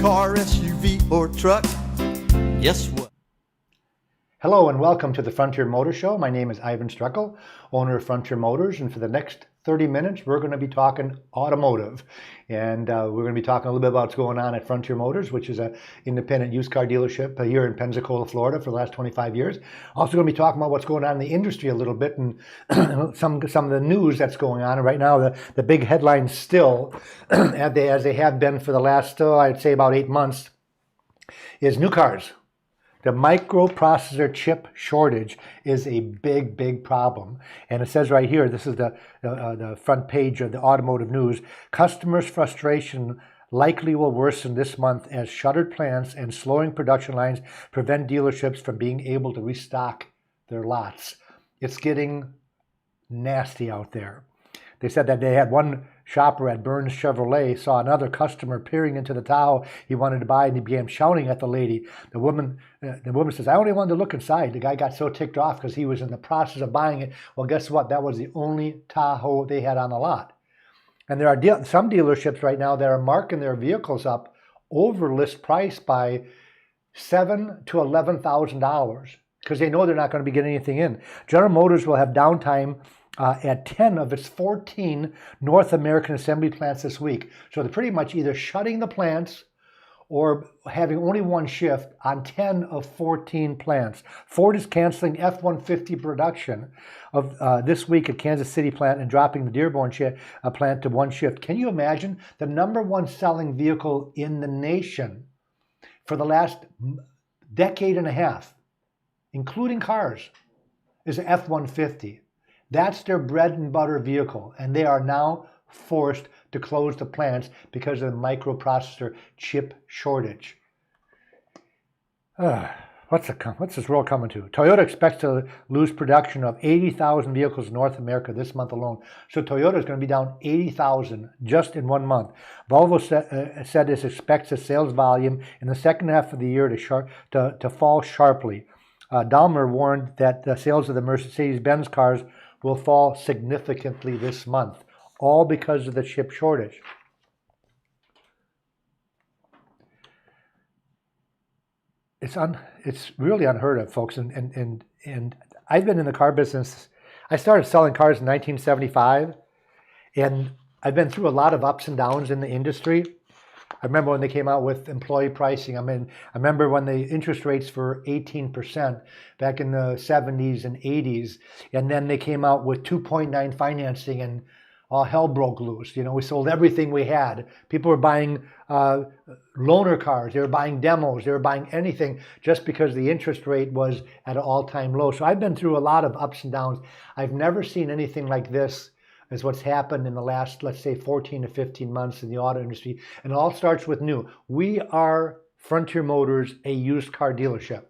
car, SUV, or truck, guess what? Hello and welcome to the Frontier Motor Show. My name is Iven Streckel, owner of Frontier Motors, and for the next 30 minutes we're going to be talking automotive. And we're going to be talking a little bit about what's going on at Frontier Motors, which is an independent used car dealership here in Pensacola, Florida for the last 25 years. Also going to be talking about what's going on in the industry a little bit and some of the news that's going on. And right now the big headlines still, as they have been for the last, I'd say about 8 months, is new cars. The microprocessor chip shortage is a big problem. And it says right here, this is the front page of the automotive news, customers' frustration likely will worsen this month as shuttered plants and slowing production lines prevent dealerships from being able to restock their lots. It's getting nasty out there. They said that they had one shopper at Burns Chevrolet saw another customer peering into the Tahoe he wanted to buy, and he began shouting at the lady. The woman says, "I only wanted to look inside." The guy got so ticked off because he was in the process of buying it. Well, guess what? That was the only Tahoe they had on the lot. And there are some dealerships right now that are marking their vehicles up over list price by $7,000 to $11,000 because they know they're not going to be getting anything in. General Motors will have downtime at 10 of its 14 North American assembly plants this week. So they're pretty much either shutting the plants or having only one shift on 10 of 14 plants. Ford is canceling F-150 production of this week at Kansas City plant and dropping the Dearborn plant to one shift. Can you imagine? The number one selling vehicle in the nation for the last decade and a half, including cars, is an F-150. That's their bread and butter vehicle, and they are now forced to close the plants because of the microprocessor chip shortage. What's this world coming to? Toyota expects to lose production of 80,000 vehicles in North America this month alone. So Toyota is going to be down 80,000 just in 1 month. Volvo said it expects the sales volume in the second half of the year to fall sharply. Daimler warned that the sales of the Mercedes-Benz cars will fall significantly this month, all because of the chip shortage. It's really unheard of, folks. And I've been in the car business. I started selling cars in 1975, and I've been through a lot of ups and downs in the industry. I remember when they came out with employee pricing. I remember when the interest rates were 18% back in the 70s and 80s. And then they came out with 2.9 financing and all hell broke loose. We sold everything we had. People were buying loaner cars. They were buying demos. They were buying anything just because the interest rate was at an all-time low. So I've been through a lot of ups and downs. I've never seen anything like this is what's happened in the last, let's say, 14 to 15 months in the auto industry. And it all starts with new. We are, Frontier Motors, a used car dealership.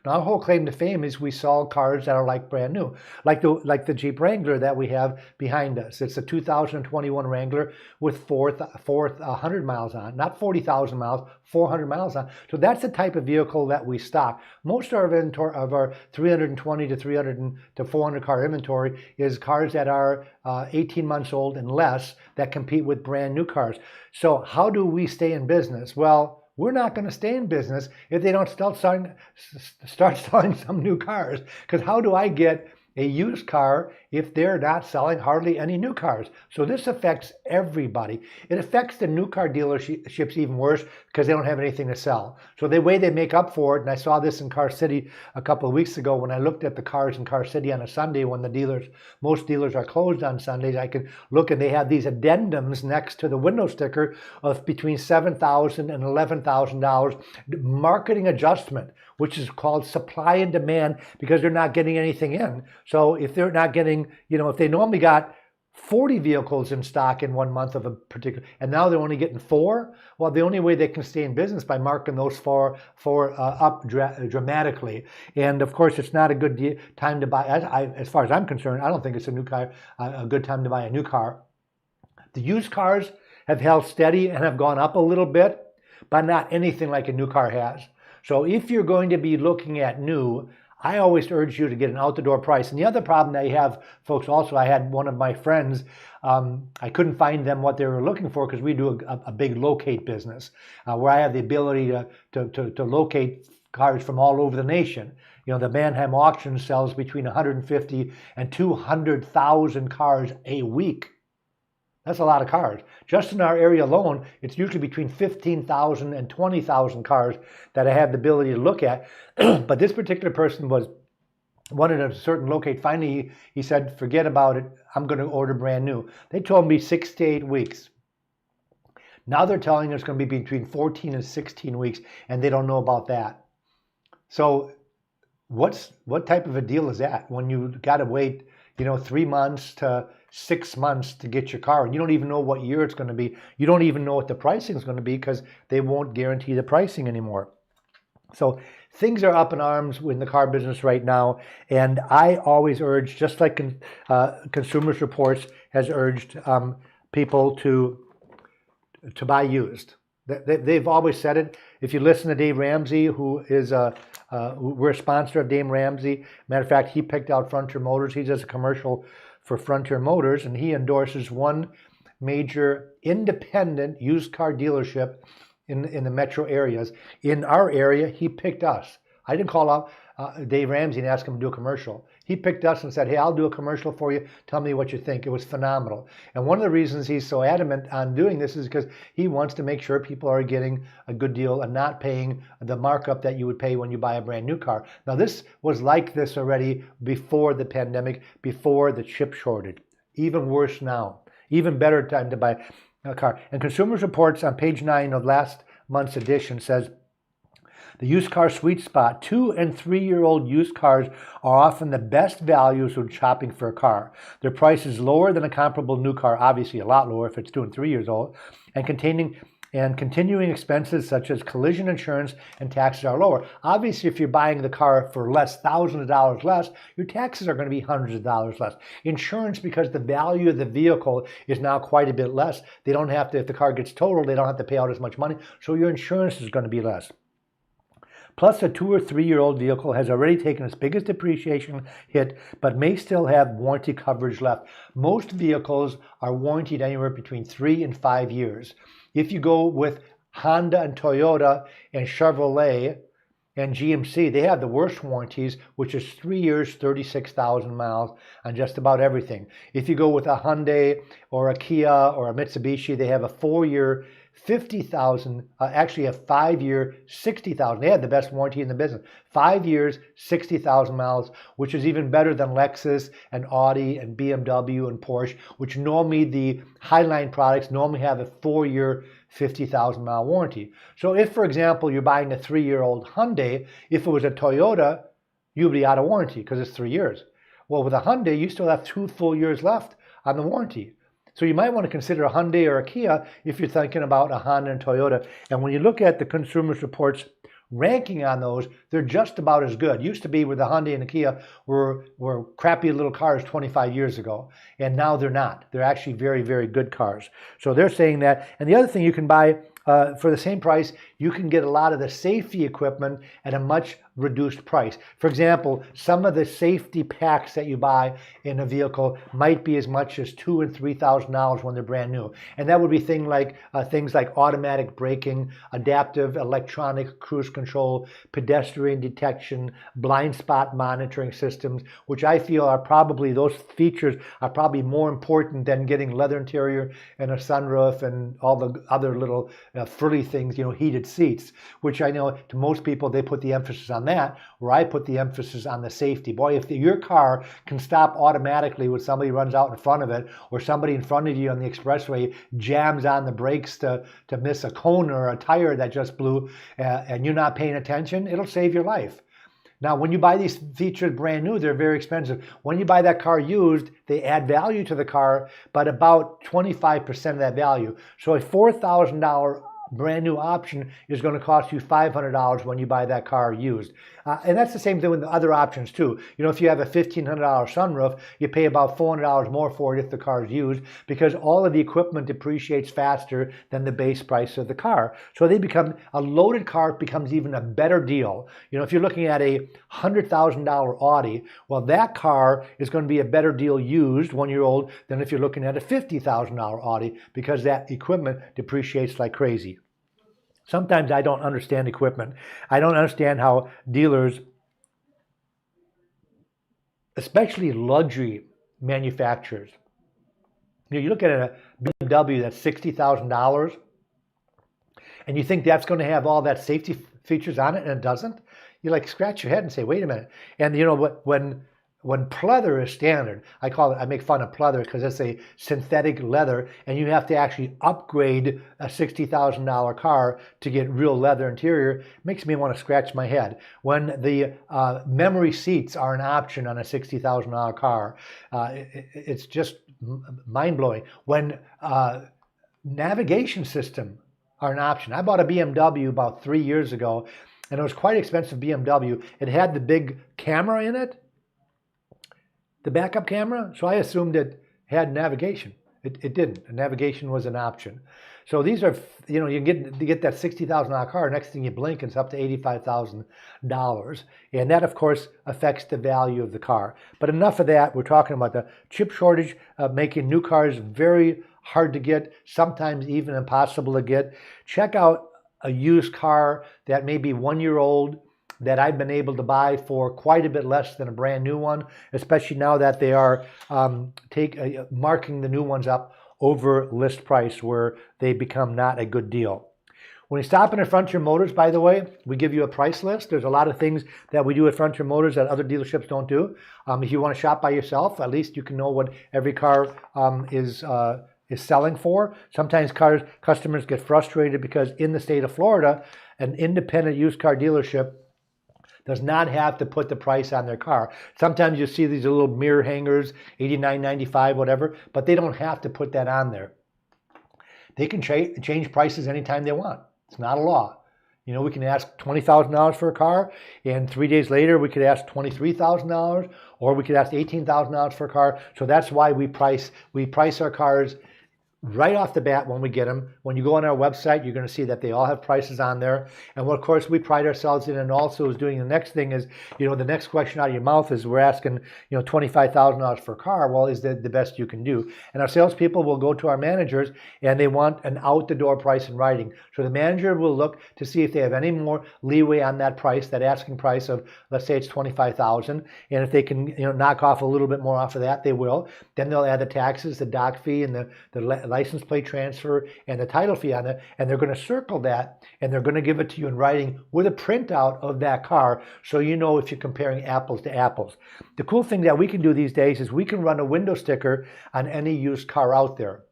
Now, our whole claim to fame is we sell cars that are like brand new, like the Jeep Wrangler that we have behind us. It's a 2021 Wrangler with 400 miles on, not 40,000 miles, 400 miles on. So that's the type of vehicle that we stock. Most of our inventory, of our 320 to 300 to 400 car inventory, is cars that are 18 months old and less that compete with brand new cars. So how do we stay in business? Well, we're not going to stay in business if they don't start selling some new cars. Because how do I get a used car if they're not selling hardly any new cars? So this affects everybody. It affects the new car dealerships even worse because they don't have anything to sell. So the way they make up for it, and I saw this in Car City a couple of weeks ago when I looked at the cars in Car City on a Sunday when most dealers are closed on Sundays. I could look and they have these addendums next to the window sticker of between $7,000 and $11,000 marketing adjustment, which is called supply and demand because they're not getting anything in. So if they're not getting, if they normally got 40 vehicles in stock in 1 month of a particular, and now they're only getting 4, well, the only way they can stay in business by marking those four up dramatically. And of course, it's not a good time to buy. As far as I'm concerned, I don't think it's a good time to buy a new car. The used cars have held steady and have gone up a little bit, but not anything like a new car has. So if you're going to be looking at new, I always urge you to get an out-the-door price. And the other problem that you have, folks, also, I had one of my friends, I couldn't find them what they were looking for because we do a big locate business where I have the ability to locate cars from all over the nation. You know, the Manheim auction sells between 150 and 200,000 cars a week. That's a lot of cars. Just in our area alone, it's usually between 15,000 and 20,000 cars that I have the ability to look at. But this particular person wanted a certain locate. Finally, he said, forget about it. I'm going to order brand new. They told me 6 to 8 weeks. Now they're telling us it's going to be between 14 and 16 weeks, and they don't know about that. So what type of a deal is that when you got to wait, 3 months to 6 months to get your car, and you don't even know what year it's going to be. You don't even know what the pricing is going to be because they won't guarantee the pricing anymore. So things are up in arms in the car business right now, and I always urge, just like Consumers Reports has urged people to buy used. They've always said it. If you listen to Dave Ramsey, who is we're a sponsor of Dave Ramsey. Matter of fact, he picked out Frontier Motors. He does a commercial for Frontier Motors, and he endorses one major independent used car dealership in the metro areas. In our area, he picked us. I didn't call out Dave Ramsey and ask him to do a commercial. He picked us and said, hey, I'll do a commercial for you. Tell me what you think. It was phenomenal. And one of the reasons he's so adamant on doing this is because he wants to make sure people are getting a good deal and not paying the markup that you would pay when you buy a brand new car. Now, this was like this already before the pandemic, before the chip shortage. Even worse now. Even better time to buy a car. And Consumers Reports on page 9 of last month's edition says, the used car sweet spot, 2- and 3-year-old used cars are often the best values when shopping for a car. Their price is lower than a comparable new car, obviously a lot lower if it's 2 and 3 years old, and continuing expenses such as collision insurance and taxes are lower. Obviously, if you're buying the car for less, thousands of dollars less, your taxes are going to be hundreds of dollars less. Insurance, because the value of the vehicle is now quite a bit less, they don't have to, if the car gets totaled, they don't have to pay out as much money, so your insurance is going to be less. Plus, a 2- or 3-year-old vehicle has already taken its biggest depreciation hit, but may still have warranty coverage left. Most vehicles are warranted anywhere between 3 and 5 years. If you go with Honda and Toyota and Chevrolet and GMC, they have the worst warranties, which is 3 years, 36,000 miles on just about everything. If you go with a Hyundai or a Kia or a Mitsubishi, they have a 4-year, 50,000, actually a 5-year, 60,000. They had the best warranty in the business. 5 years, 60,000 miles, which is even better than Lexus and Audi and BMW and Porsche, which normally the Highline products normally have a 4-year, 50,000 mile warranty. So if, for example, you're buying a 3-year-old Hyundai, if it was a Toyota, you'd be out of warranty because it's 3 years. Well, with a Hyundai, you still have 2 full years left on the warranty. So you might want to consider a Hyundai or a Kia if you're thinking about a Honda and Toyota. And when you look at the Consumers Reports ranking on those, they're just about as good. Used to be where the Hyundai and the Kia were crappy little cars 25 years ago. And now they're not. They're actually very, very good cars. So they're saying that. And the other thing you can buy for the same price, you can get a lot of the safety equipment at a much reduced price. For example, some of the safety packs that you buy in a vehicle might be as much as $2,000 and $3,000 when they're brand new. And that would be things like automatic braking, adaptive electronic cruise control, pedestrian detection, blind spot monitoring systems, which I feel are probably, those features are probably more important than getting leather interior and a sunroof and all the other little frilly things, heated seats, which I know to most people, they put the emphasis on that, where I put the emphasis on the safety. Boy, if your car can stop automatically when somebody runs out in front of it, or somebody in front of you on the expressway jams on the brakes to miss a cone or a tire that just blew, and you're not paying attention, it'll save your life. Now, when you buy these features brand new, they're very expensive. When you buy that car used, they add value to the car, but about 25% of that value. So a $4,000 brand new option is going to cost you $500 when you buy that car used. And that's the same thing with the other options too. If you have a $1,500 sunroof, you pay about $400 more for it if the car is used, because all of the equipment depreciates faster than the base price of the car. So a loaded car becomes even a better deal. If you're looking at a $100,000 Audi, well, that car is going to be a better deal used 1 year old than if you're looking at a $50,000 Audi, because that equipment depreciates like crazy. Sometimes I don't understand equipment. I don't understand how dealers, especially luxury manufacturers, you look at a BMW that's $60,000 and you think that's going to have all that safety features on it, and it doesn't. You scratch your head and say, wait a minute. And when pleather is standard, I make fun of pleather because it's a synthetic leather, and you have to actually upgrade a $60,000 car to get real leather interior. It makes me want to scratch my head. When the memory seats are an option on a $60,000 car, it's just mind-blowing. When navigation system are an option. I bought a BMW about 3 years ago, and it was quite expensive BMW. It had the big camera in it, the backup camera, so I assumed it had navigation. It didn't. Navigation was an option. So these are, you get that $60,000 car, next thing you blink, it's up to $85,000. And that, of course, affects the value of the car. But enough of that. We're talking about the chip shortage, making new cars very hard to get, sometimes even impossible to get. Check out a used car that may be 1 year old that I've been able to buy for quite a bit less than a brand new one, especially now that they are marking the new ones up over list price, where they become not a good deal. When you stop in at Frontier Motors, by the way, we give you a price list. There's a lot of things that we do at Frontier Motors that other dealerships don't do. If you want to shop by yourself, at least you can know what every car is selling for. Sometimes customers get frustrated because in the state of Florida, an independent used car dealership does not have to put the price on their car. Sometimes you see these little mirror hangers, $89.95, whatever, but they don't have to put that on there. They can change prices anytime they want. It's not a law. We can ask $20,000 for a car, and 3 days later we could ask $23,000, or we could ask $18,000 for a car. So that's why we price our cars right off the bat when we get them. When you go on our website, you're going to see that they all have prices on there. And what, of course, we pride ourselves in, and also is doing the next thing is, the next question out of your mouth is, we're asking, $25,000 for a car. Well, is that the best you can do? And our salespeople will go to our managers, and they want an out-the-door price in writing. So the manager will look to see if they have any more leeway on that price, that asking price of, let's say it's $25,000. And if they can, knock off a little bit more off of that, they will. Then they'll add the taxes, the doc fee, and the license plate transfer and the title fee on it, and they're going to circle that, and they're going to give it to you in writing with a printout of that car, so you know if you're comparing apples to apples. The cool thing that we can do these days is we can run a window sticker on any used car out there.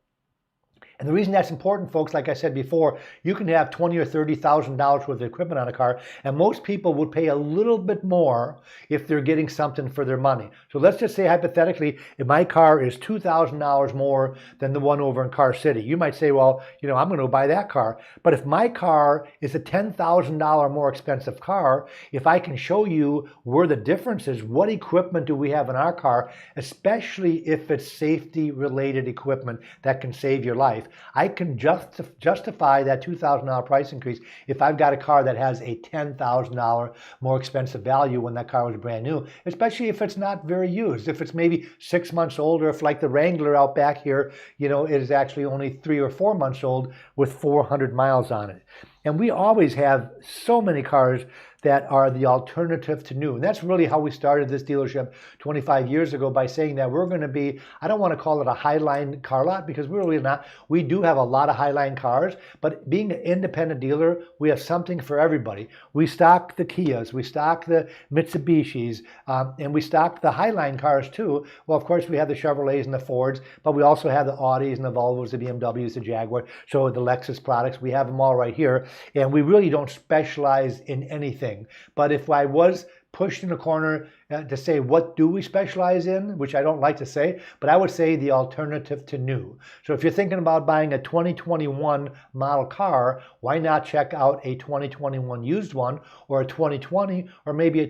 And the reason that's important, folks, like I said before, you can have $20,000 or $30,000 worth of equipment on a car, and most people would pay a little bit more if they're getting something for their money. So let's just say, hypothetically, if my car is $2,000 more than the one over in Car City, you might say, well, I'm going to buy that car. But if my car is a $10,000 more expensive car, if I can show you where the difference is, what equipment do we have in our car, especially if it's safety-related equipment that can save your life, I can justify that $2,000 price increase if I've got a car that has a $10,000 more expensive value when that car was brand new, especially if it's not very used. If it's maybe 6 months old, or if, like the Wrangler out back here, it is actually only 3 or 4 months old with 400 miles on it. And we always have so many cars that are the alternative to new. And that's really how we started this dealership 25 years ago, by saying that we're going to be, I don't want to call it a highline car lot, because we're really not. We do have a lot of highline cars, but being an independent dealer, we have something for everybody. We stock the Kias, we stock the Mitsubishis, and we stock the highline cars too. Well, of course, we have the Chevrolets and the Fords, but we also have the Audis and the Volvos, the BMWs, the Jaguars, so the Lexus products, we have them all right here. And we really don't specialize in anything. But if I was pushed in a corner to say what do we specialize in, which I don't like to say, but I would say the alternative to new. So if you're thinking about buying a 2021 model car, why not check out a 2021 used one, or a 2020, or maybe a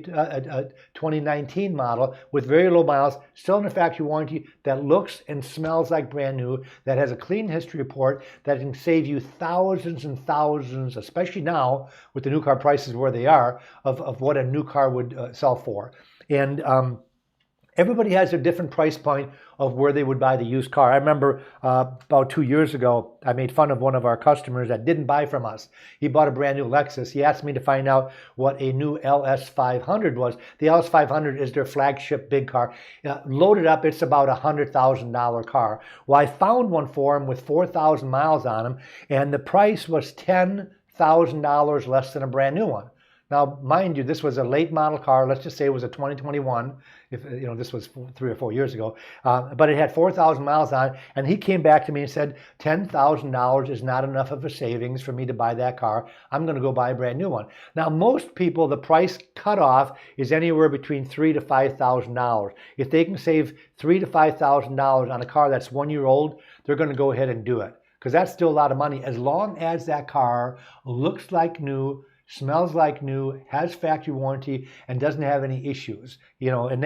2019 model with very low miles, still in a factory warranty, that looks and smells like brand new, that has a clean history report, that can save you thousands and thousands, especially now with the new car prices where they are, of what a new car would sell for. And everybody has a different price point of where they would buy the used car. I remember about 2 years ago, I made fun of one of our customers that didn't buy from us. He bought a brand new Lexus. He asked me to find out what a new LS500 was. The LS500 is their flagship big car. Loaded up, it's about a $100,000 car. Well, I found one for him with 4,000 miles on him, and the price was $10,000 less than a brand new one. Now, mind you, this was a late model car. Let's just say it was a 2021. If this was 3 or 4 years ago, but it had 4,000 miles on it, and he came back to me and said, $10,000 is not enough of a savings for me to buy that car. I'm going to go buy a brand new one. Now, most people, the price cutoff is anywhere between $3,000 to $5,000. If they can save $3,000 to $5,000 on a car that's 1 year old, they're going to go ahead and do it, because that's still a lot of money, as long as that car looks like new, smells like new, has factory warranty, and doesn't have any issues. And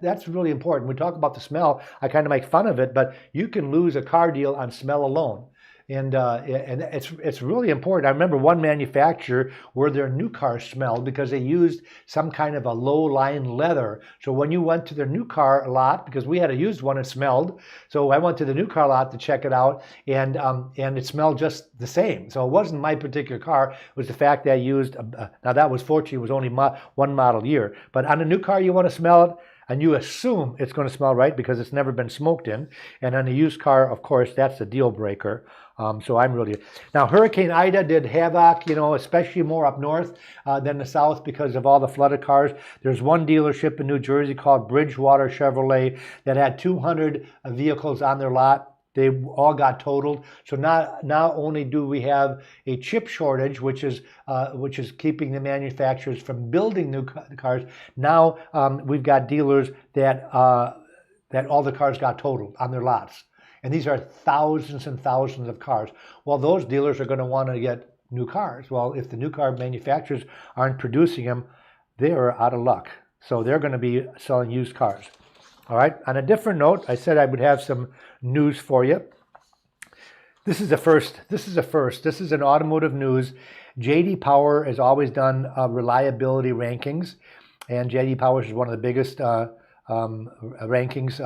that's really important. We talk about the smell. I kind of make fun of it, but you can lose a car deal on smell alone. And it's really important. I remember one manufacturer where their new car smelled because they used some kind of a low-lying leather. So when you went to their new car lot, because we had a used one, it smelled. So I went to the new car lot to check it out, and it smelled just the same. So it wasn't my particular car. It was the fact that I used, now that was fortunately, it was only one model year. But on a new car, you want to smell it, and you assume it's going to smell right because it's never been smoked in. And on a used car, of course, that's a deal breaker. So I'm really... Now, Hurricane Ida did havoc, especially more up north than the south because of all the flooded cars. There's one dealership in New Jersey called Bridgewater Chevrolet that had 200 vehicles on their lot. They all got totaled. So not only do we have a chip shortage, which is keeping the manufacturers from building new cars, now we've got dealers that all the cars got totaled on their lots. And these are thousands and thousands of cars. Well, those dealers are going to want to get new cars. Well, if the new car manufacturers aren't producing them, they are out of luck. So they're going to be selling used cars. All right. On a different note, I said I would have some news for you. This is a first. This is an automotive news. J.D. Power has always done reliability rankings, and J.D. Power is one of the biggest rankings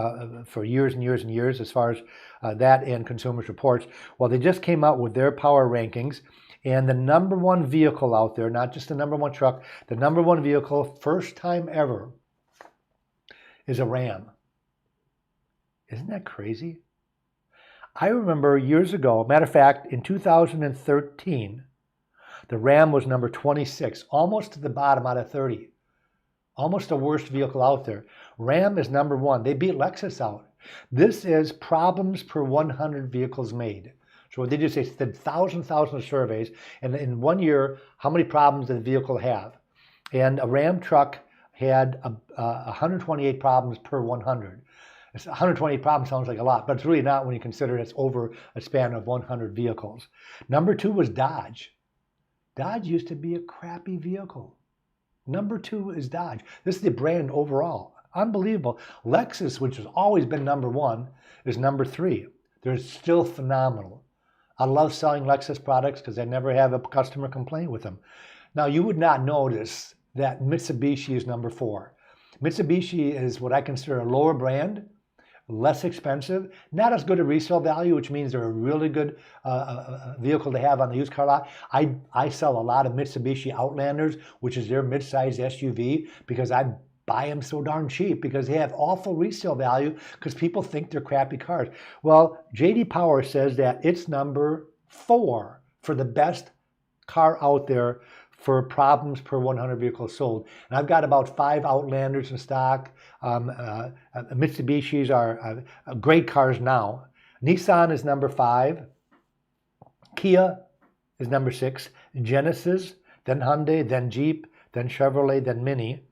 for years and years and years as far as that and Consumers Reports. Well, they just came out with their power rankings, and the number one vehicle out there, not just the number one truck, the number one vehicle, first time ever, is a Ram. Isn't that crazy? I remember years ago, matter of fact, in 2013, the Ram was number 26, almost to the bottom out of 30. Almost the worst vehicle out there. Ram is number one. They beat Lexus out. This is problems per 100 vehicles made. So what they do is they did thousands of surveys, and in 1 year, how many problems did the vehicle have? And a Ram truck had 128 problems per 100. 128 problems sounds like a lot, but it's really not when you consider it's over a span of 100 vehicles. Number two was Dodge. Dodge used to be a crappy vehicle. Number two is Dodge. This is the brand overall. Unbelievable. Lexus, which has always been number one, is number three. They're still phenomenal. I love selling Lexus products because I never have a customer complain with them. Now, you would not notice that Mitsubishi is number four. Mitsubishi is what I consider a lower brand, less expensive, not as good a resale value, which means they're a really good vehicle to have on the used car lot. I sell a lot of Mitsubishi Outlanders, which is their mid-size SUV, because I buy them so darn cheap because they have awful resale value because people think they're crappy cars. Well, J.D. Power says that it's number 4 for the best car out there for problems per 100 vehicles sold. And I've got about 5 Outlanders in stock. Mitsubishis are great cars now. Nissan is number 5. Kia is number 6. Genesis, then Hyundai, then Jeep, then Chevrolet, then Mini.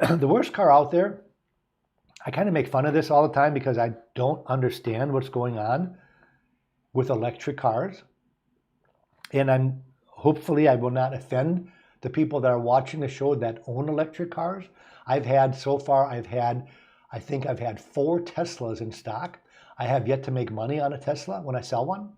The worst car out there, I kind of make fun of this all the time because I don't understand what's going on with electric cars. And hopefully I will not offend the people that are watching the show that own electric cars. I think I've had 4 Teslas in stock. I have yet to make money on a Tesla when I sell one.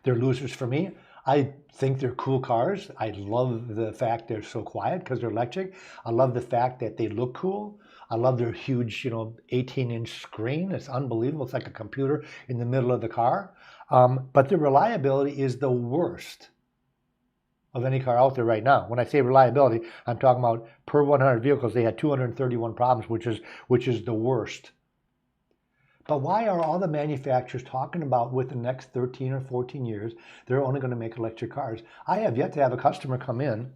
They're losers for me. I think they're cool cars. I love the fact they're so quiet because they're electric. I love the fact that they look cool. I love their huge, 18-inch screen. It's unbelievable. It's like a computer in the middle of the car. But the reliability is the worst of any car out there right now. When I say reliability, I'm talking about per 100 vehicles, they had 231 problems, which is the worst. But why are all the manufacturers talking about with the next 13 or 14 years, they're only going to make electric cars? I have yet to have a customer come in,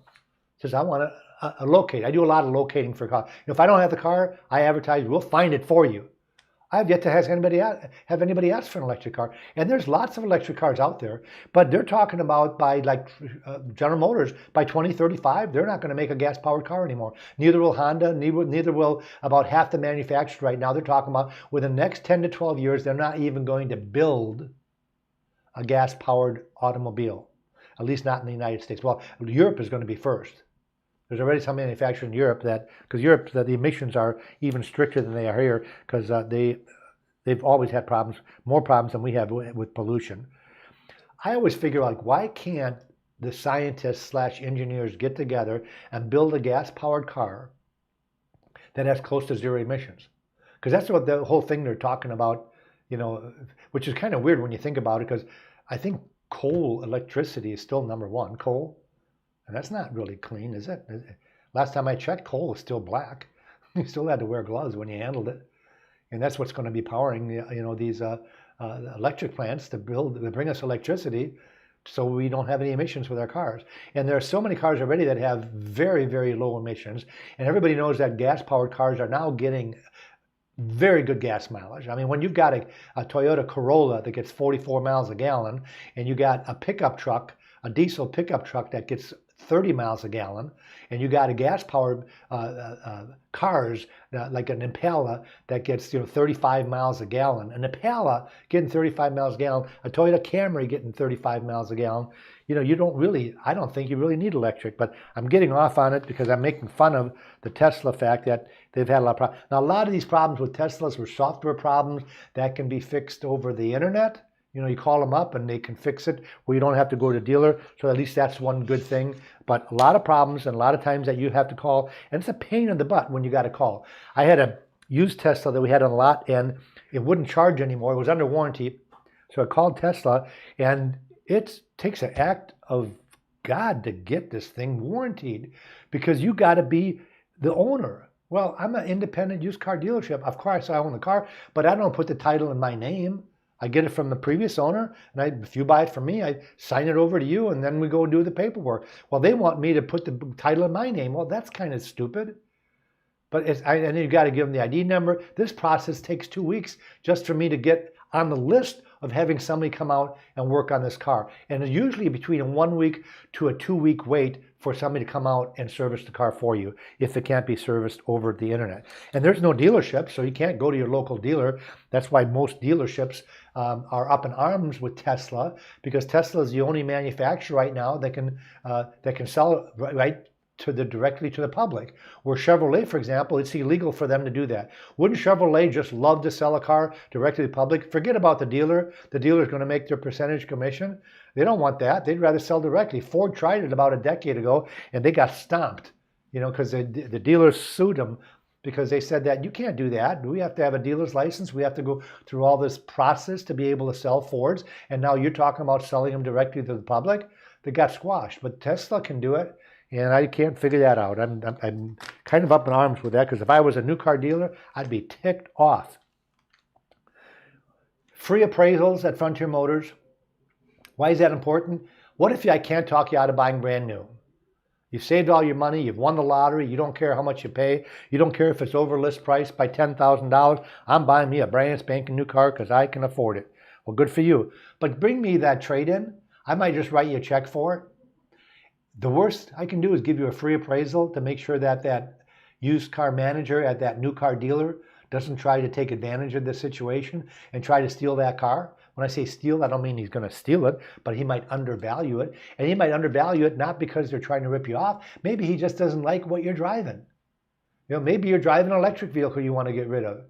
says, I want to locate. I do a lot of locating for cars. If I don't have the car, I advertise, we'll find it for you. I have yet to have anybody ask for an electric car. And there's lots of electric cars out there, but they're talking about by General Motors, by 2035, they're not going to make a gas-powered car anymore. Neither will Honda, neither will about half the manufacturers right now. They're talking about within the next 10 to 12 years, they're not even going to build a gas-powered automobile, at least not in the United States. Well, Europe is going to be first. There's already some manufacturers in Europe because Europe, the emissions are even stricter than they are here because they've always had problems, more problems than we have with pollution. I always figure why can't the scientists / engineers get together and build a gas-powered car that has close to 0 emissions? Because that's what the whole thing they're talking about, which is kind of weird when you think about it, because I think coal electricity is still number 1, coal. And that's not really clean, is it? Last time I checked, coal was still black. You still had to wear gloves when you handled it. And that's what's going to be powering, these electric plants to bring us electricity so we don't have any emissions with our cars. And there are so many cars already that have very, very low emissions. And everybody knows that gas-powered cars are now getting very good gas mileage. I mean, when you've got a Toyota Corolla that gets 44 miles a gallon, and you got a pickup truck, a diesel pickup truck that gets 30 miles a gallon, and you got a gas-powered cars like an Impala that gets 35 miles a gallon. An Impala getting 35 miles a gallon, a Toyota Camry getting 35 miles a gallon. I don't think you really need electric, but I'm getting off on it because I'm making fun of the Tesla fact that they've had a lot of problems. Now, a lot of these problems with Teslas were software problems that can be fixed over the internet. You call them up and they can fix it where you don't have to go to a dealer. So at least that's one good thing. But a lot of problems and a lot of times that you have to call, and it's a pain in the butt when you got to call. I had a used Tesla that we had on the lot and it wouldn't charge anymore. It was under warranty. So I called Tesla, and it takes an act of God to get this thing warranted because you got to be the owner. Well, I'm an independent used car dealership. Of course, I own the car, but I don't put the title in my name. I get it from the previous owner, and if you buy it from me, I sign it over to you, and then we go do the paperwork. Well, they want me to put the title in my name. Well, that's kind of stupid. But and then you got to give them the ID number. This process takes 2 weeks just for me to get on the list of having somebody come out and work on this car. And it's usually between a 1 week to a 2 week wait for somebody to come out and service the car for you if it can't be serviced over the internet. And there's no dealership, so you can't go to your local dealer. That's why most dealerships are up in arms with Tesla, because Tesla is the only manufacturer right now that can sell right directly to the public. Where Chevrolet, for example, it's illegal for them to do that. Wouldn't Chevrolet just love to sell a car directly to the public? Forget about the dealer. The dealer is going to make their percentage commission. They don't want that. They'd rather sell directly. Ford tried it about a decade ago, and they got stomped, because the dealers sued them because they said that you can't do that. We have to have a dealer's license. We have to go through all this process to be able to sell Fords. And now you're talking about selling them directly to the public. They got squashed. But Tesla can do it. And I can't figure that out. I'm kind of up in arms with that because if I was a new car dealer, I'd be ticked off. Free appraisals at Frontier Motors. Why is that important? What if I can't talk you out of buying brand new? You've saved all your money. You've won the lottery. You don't care how much you pay. You don't care if it's over list price by $10,000. I'm buying me a brand spanking new car because I can afford it. Well, good for you. But bring me that trade-in. I might just write you a check for it. The worst I can do is give you a free appraisal to make sure that used car manager at that new car dealer doesn't try to take advantage of the situation and try to steal that car. When I say steal, I don't mean he's going to steal it, but he might undervalue it. And he might undervalue it not because they're trying to rip you off. Maybe he just doesn't like what you're driving. Maybe you're driving an electric vehicle you want to get rid of,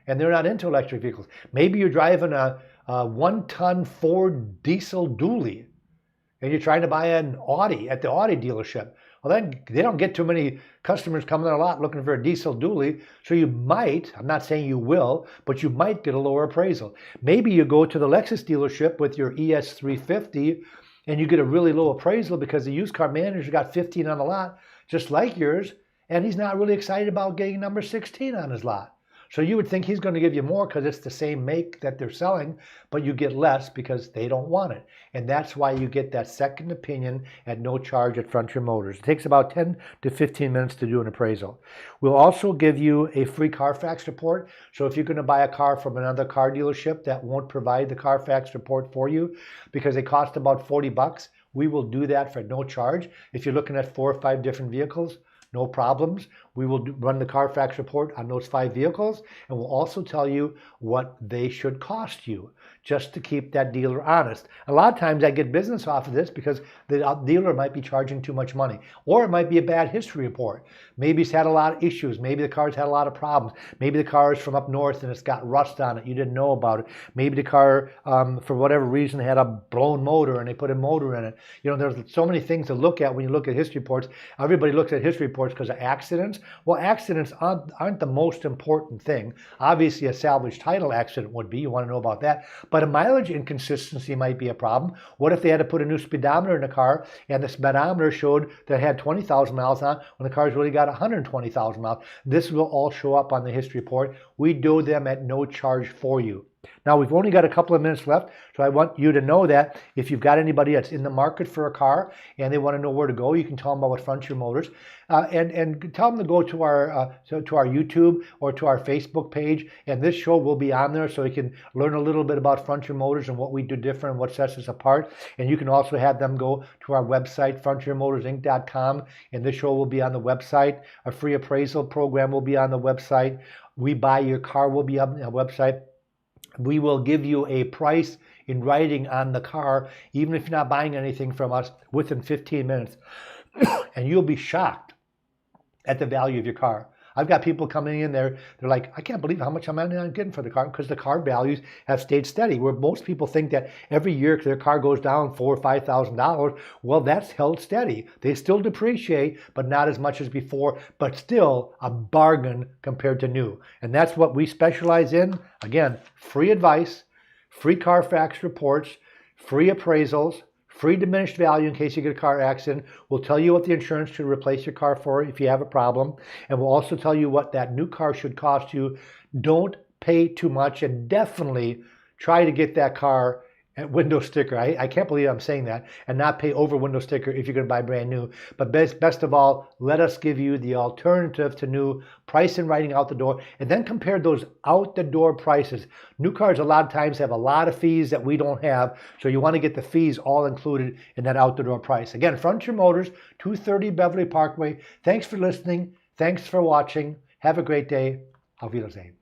and they're not into electric vehicles. Maybe you're driving a 1-ton Ford diesel dually, and you're trying to buy an Audi at the Audi dealership. Well, then they don't get too many customers coming in a lot looking for a diesel dually. So you might, I'm not saying you will, but you might get a lower appraisal. Maybe you go to the Lexus dealership with your ES350 and you get a really low appraisal because the used car manager got 15 on the lot, just like yours, and he's not really excited about getting number 16 on his lot. So you would think he's going to give you more because it's the same make that they're selling, but you get less because they don't want it. And that's why you get that second opinion at no charge at Frontier Motors. It takes about 10 to 15 minutes to do an appraisal. We'll also give you a free Carfax report. So if you're going to buy a car from another car dealership that won't provide the Carfax report for you because they cost about $40, we will do that for no charge. If you're looking at 4 or 5 different vehicles, no problems. We will run the Carfax report on those 5 vehicles, and we'll also tell you what they should cost you, just to keep that dealer honest. A lot of times I get business off of this because the dealer might be charging too much money, or it might be a bad history report. Maybe it's had a lot of issues. Maybe the car's had a lot of problems. Maybe the car is from up north and it's got rust on it. You didn't know about it. Maybe the car, for whatever reason, had a blown motor and they put a motor in it. There's so many things to look at when you look at history reports. Everybody looks at history reports because of accidents. Well, accidents aren't the most important thing. Obviously, a salvage title accident would be. You want to know about that. But a mileage inconsistency might be a problem. What if they had to put a new speedometer in the car and the speedometer showed that it had 20,000 miles on when the car's really got 120,000 miles? This will all show up on the history report. We do them at no charge for you. Now, we've only got a couple of minutes left, so I want you to know that if you've got anybody that's in the market for a car and they want to know where to go, you can tell them about Frontier Motors and tell them to go to our YouTube or to our Facebook page, and this show will be on there so you can learn a little bit about Frontier Motors and what we do different and what sets us apart. And you can also have them go to our website, frontiermotorsinc.com, and this show will be on the website. A free appraisal program will be on the website. We Buy Your Car will be on the website. We will give you a price in writing on the car, even if you're not buying anything from us, within 15 minutes. And you'll be shocked at the value of your car. I've got people coming in there, they're like, I can't believe how much I'm getting for the car, because the car values have stayed steady. Where most people think that every year their car goes down $4,000 or $5,000, well, that's held steady. They still depreciate, but not as much as before, but still a bargain compared to new. And that's what we specialize in. Again, free advice, free Carfax reports, free appraisals, free diminished value in case you get a car accident. We'll tell you what the insurance should replace your car for if you have a problem. And we'll also tell you what that new car should cost you. Don't pay too much, and definitely try to get that car at window sticker. I can't believe I'm saying that, and not pay over window sticker if you're going to buy brand new. But best of all, let us give you the alternative to new, price and writing out the door, and then compare those out the door prices. New cars a lot of times have a lot of fees that we don't have, so you want to get the fees all included in that out the door price. Again, Frontier Motors, 230 Beverly Parkway. Thanks for listening. Thanks for watching. Have a great day. Auf Wiedersehen.